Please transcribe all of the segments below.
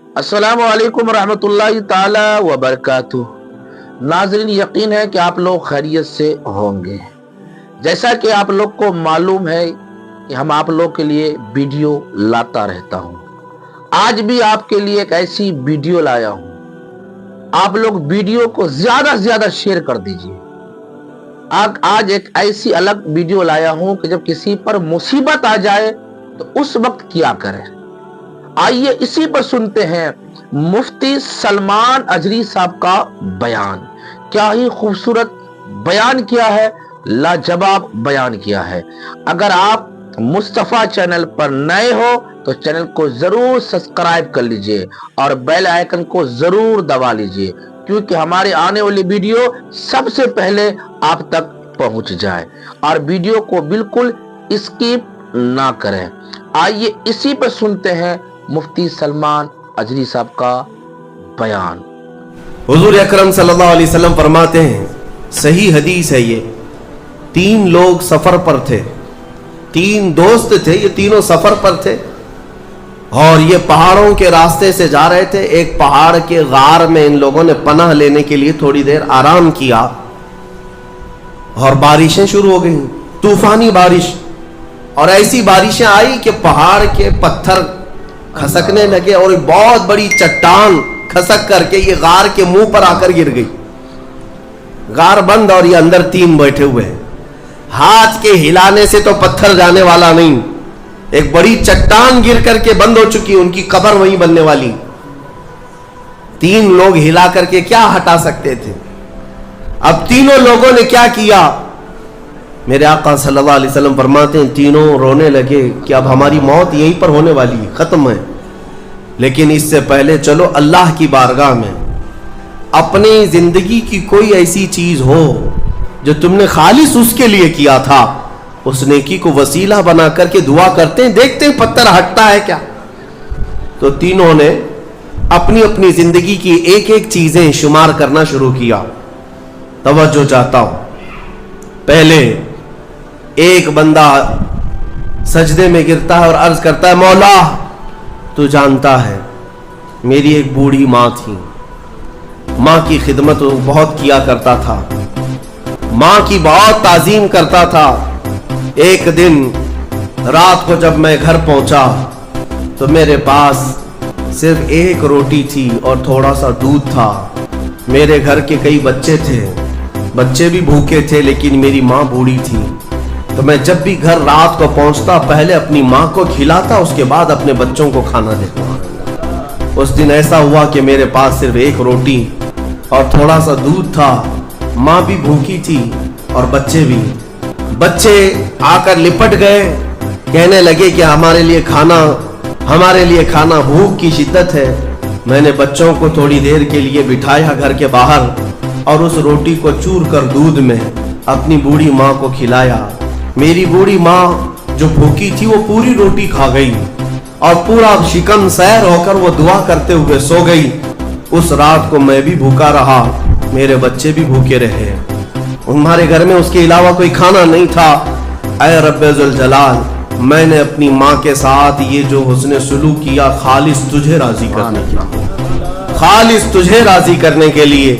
السلام علیکم ورحمۃ اللہ تعالی وبرکاتہ۔ ناظرین، یقین ہے کہ آپ لوگ خیریت سے ہوں گے۔ جیسا کہ آپ لوگ کو معلوم ہے کہ ہم آپ لوگ کے لیے ویڈیو لاتا رہتا ہوں، آج بھی آپ کے لیے ایک ایسی ویڈیو لایا ہوں۔ آپ لوگ ویڈیو کو زیادہ سے زیادہ شیئر کر دیجئے۔ آج ایک ایسی الگ ویڈیو لایا ہوں کہ جب کسی پر مصیبت آ جائے تو اس وقت کیا کریں۔ آئیے اسی پر سنتے ہیں مفتی سلمان اجری صاحب کا بیان۔ کیا ہی خوبصورت بیان کیا ہے، لاجواب بیان کیا ہے۔ اگر آپ مصطفیٰ چینل پر نئے ہو تو چینل کو ضرور سبسکرائب کر لیجئے اور بیل آئیکن کو ضرور دبا لیجئے، کیونکہ ہمارے آنے والی ویڈیو سب سے پہلے آپ تک پہنچ جائے، اور ویڈیو کو بالکل اسکپ نہ کریں۔ آئیے اسی پر سنتے ہیں مفتی سلمان اجری صاحب کا بیان۔ حضور اکرم صلی اللہ علیہ وسلم فرماتے ہیں، صحیح حدیث ہے یہ، 3 لوگ سفر پر تھے، 3 دوست تھے، یہ تینوں سفر پر تھے اور یہ پہاڑوں کے راستے سے جا رہے تھے۔ ایک پہاڑ کے غار میں ان لوگوں نے پناہ لینے کے لیے تھوڑی دیر آرام کیا اور بارشیں شروع ہو گئیں، طوفانی بارش، اور ایسی بارشیں آئی کہ پہاڑ کے پتھر کھسکنے لگے اور ایک بہت بڑی چٹان کھسک کر کے یہ غار کے منہ پر آ کر گر گئی۔ غار بند اور یہ اندر 3 بیٹھے ہوئے ہیں۔ ہاتھ کے ہلانے سے تو پتھر جانے والا نہیں، ایک بڑی چٹان گر کر کے بند ہو چکی، ان کی قبر وہیں بننے والی۔ 3 لوگ ہلا کر کے کیا ہٹا سکتے تھے؟ اب تینوں لوگوں نے کیا کیا؟ میرے آقا صلی اللہ علیہ وسلم فرماتے ہیں تینوں رونے لگے کہ اب ہماری موت یہیں پر ہونے والی ہے، ختم ہے، لیکن اس سے پہلے چلو اللہ کی بارگاہ میں اپنی زندگی کی کوئی ایسی چیز ہو جو تم نے خالص اس کے لیے کیا تھا، اس نیکی کو وسیلہ بنا کر کے دعا کرتے ہیں، دیکھتے ہیں پتھر ہٹتا ہے کیا۔ تو تینوں نے اپنی اپنی زندگی کی ایک ایک چیزیں شمار کرنا شروع کیا۔ توجہ چاہتا ہوں، پہلے ایک بندہ سجدے میں گرتا ہے اور عرض کرتا ہے، مولا تو جانتا ہے میری ایک بوڑھی ماں تھی، ماں کی خدمت بہت کیا کرتا تھا، ماں کی بہت تعظیم کرتا تھا۔ ایک دن رات کو جب میں گھر پہنچا تو میرے پاس صرف ایک روٹی تھی اور تھوڑا سا دودھ تھا۔ میرے گھر کے کئی بچے تھے، بچے بھی بھوکے تھے، لیکن میری ماں بوڑھی تھی، تو میں جب بھی گھر رات کو پہنچتا پہلے اپنی ماں کو کھلاتا، اس کے بعد اپنے بچوں کو کھانا دیتا۔ اس دن ایسا ہوا کہ میرے پاس صرف ایک روٹی اور تھوڑا سا دودھ تھا، ماں بھی بھوکی تھی اور بچے بھی۔ بچے آ کر لپٹ گئے، کہنے لگے کہ ہمارے لیے کھانا، بھوک کی شدت ہے۔ میں نے بچوں کو تھوڑی دیر کے لیے بٹھایا گھر کے باہر اور اس روٹی کو چور کر دودھ میں اپنی بوڑھی ماں کو کھلایا۔ میری بوڑھی ماں جو بھوکی تھی وہ پوری روٹی کھا گئی اور پورا شکم سیر ہو کر وہ دعا کرتے ہوئے سو گئی۔ اس رات کو میں بھی بھوکا رہا، میرے بچے بھی بھوکے رہے، ہمارے گھر میں اس کے علاوہ کوئی کھانا نہیں تھا۔ اے رب ذوالجلال، میں نے اپنی ماں کے ساتھ یہ جو حسن سلوک کیا خالص تجھے راضی کرنے کے لیے، خالص تجھے راضی کرنے کے لیے۔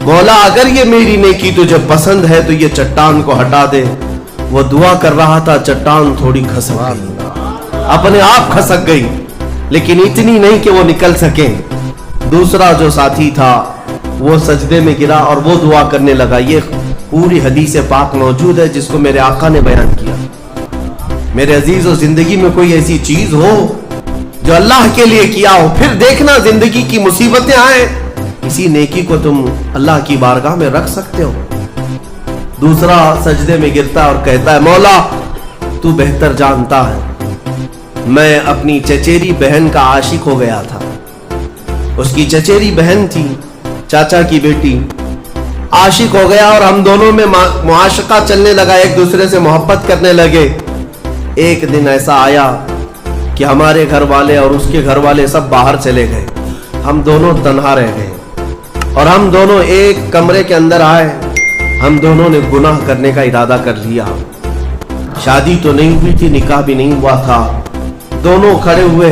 مولا اگر یہ میری نیکی تجھے پسند ہے تو یہ چٹان کو ہٹا دے۔ وہ دعا کر رہا تھا، چٹان تھوڑی کھسک گئی، اپنے آپ کھسک گئی، لیکن اتنی نہیں کہ وہ نکل سکیں۔ دوسرا جو ساتھی تھا وہ سجدے میں گرا اور وہ دعا کرنے لگا۔ یہ پوری حدیث پاک موجود ہے جس کو میرے آقا نے بیان کیا۔ میرے عزیزو، زندگی میں کوئی ایسی چیز ہو جو اللہ کے لیے کیا ہو، پھر دیکھنا زندگی کی مصیبتیں آئیں، اسی نیکی کو تم اللہ کی بارگاہ میں رکھ سکتے ہو۔ دوسرا سجدے میں گرتا اور کہتا ہے، مولا تو بہتر جانتا ہے میں اپنی چچیری بہن کا عاشق ہو گیا تھا۔ اس کی چچیری بہن تھی، چاچا کی بیٹی، عاشق ہو گیا اور ہم دونوں میں معاشقہ چلنے لگا، ایک دوسرے سے محبت کرنے لگے۔ ایک دن ایسا آیا کہ ہمارے گھر والے اور اس کے گھر والے سب باہر چلے گئے، ہم دونوں تنہا رہ گئے اور ہم دونوں ایک کمرے کے اندر آئے۔ ہم دونوں نے گناہ کرنے کا ارادہ کر لیا۔ شادی تو نہیں ہوئی تھی، نکاح بھی نہیں ہوا تھا۔ دونوں کھڑے ہوئے